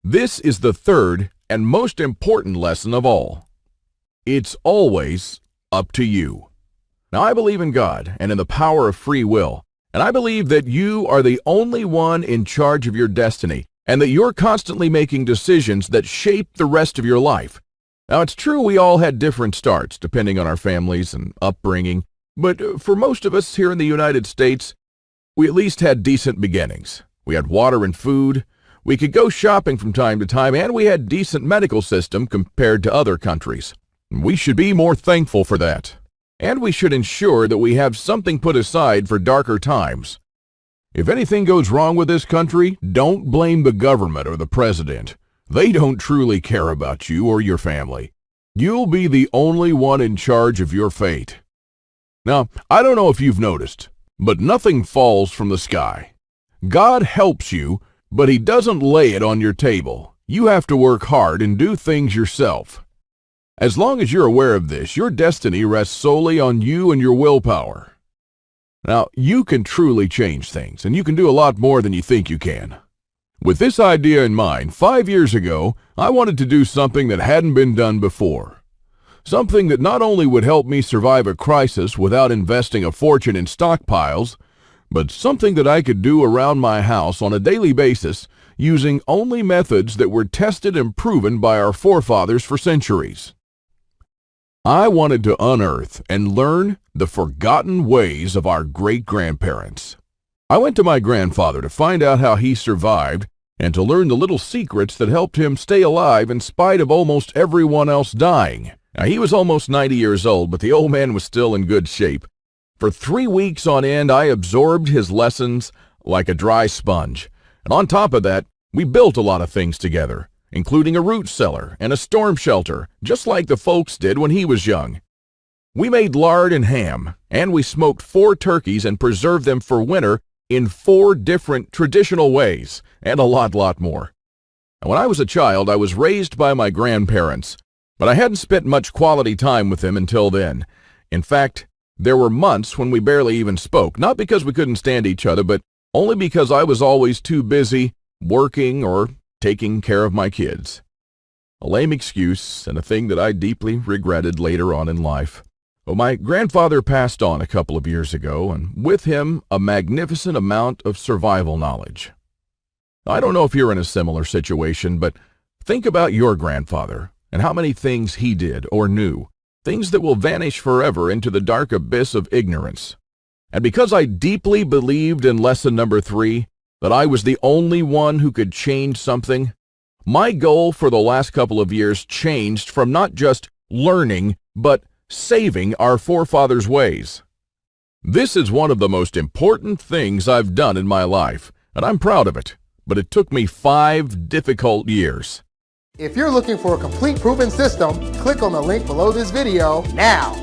This is the third and most important lesson of all. It's always up to you. Now, I believe in God and in the power of free will, and I believe that you are the only one in charge of your destiny, and that you're constantly making decisions that shape the rest of your life. Now, it's true we all had different starts, depending on our families and upbringing, but for most of us here in the United States, we at least had decent beginnings. We had water and food, we could go shopping from time to time, and we had decent medical system compared to other countries. We should be more thankful for that. And we should ensure that we have something put aside for darker times. If anything goes wrong with this country, don't blame the government or the president. They don't truly care about you or your family. You'll be the only one in charge of your fate. Now, I don't know if you've noticed, but nothing falls from the sky. God helps you, but He doesn't lay it on your table. You have to work hard and do things yourself. As long as you're aware of this, your destiny rests solely on you and your willpower. Now, you can truly change things, and you can do a lot more than you think you can. With this idea in mind, 5 years ago, I wanted to do something that hadn't been done before. Something that not only would help me survive a crisis without investing a fortune in stockpiles, but something that I could do around my house on a daily basis using only methods that were tested and proven by our forefathers for centuries. I wanted to unearth and learn the forgotten ways of our great-grandparents. I went to my grandfather to find out how he survived and to learn the little secrets that helped him stay alive in spite of almost everyone else dying. Now, he was almost 90 years old, but the old man was still in good shape. For 3 weeks on end, I absorbed his lessons like a dry sponge. And on top of that, we built a lot of things together, including a root cellar and a storm shelter, just like the folks did when he was young. We made lard and ham, and we smoked 4 turkeys and preserved them for winter in 4 different traditional ways, and a lot more. And when I was a child, I was raised by my grandparents, but I hadn't spent much quality time with them until then. In fact, there were months when we barely even spoke, not because we couldn't stand each other, but only because I was always too busy working or taking care of my kids. A lame excuse and a thing that I deeply regretted later on in life. Well, my grandfather passed on a couple of years ago, and with him, a magnificent amount of survival knowledge. I don't know if you're in a similar situation, but think about your grandfather and how many things he did or knew, things that will vanish forever into the dark abyss of ignorance. And because I deeply believed in lesson number 3, that I was the only one who could change something, my goal for the last couple of years changed from not just learning, but saving our forefathers' ways. This is one of the most important things I've done in my life, and I'm proud of it, but it took me 5 difficult years. If you're looking for a complete proven system, click on the link below this video now.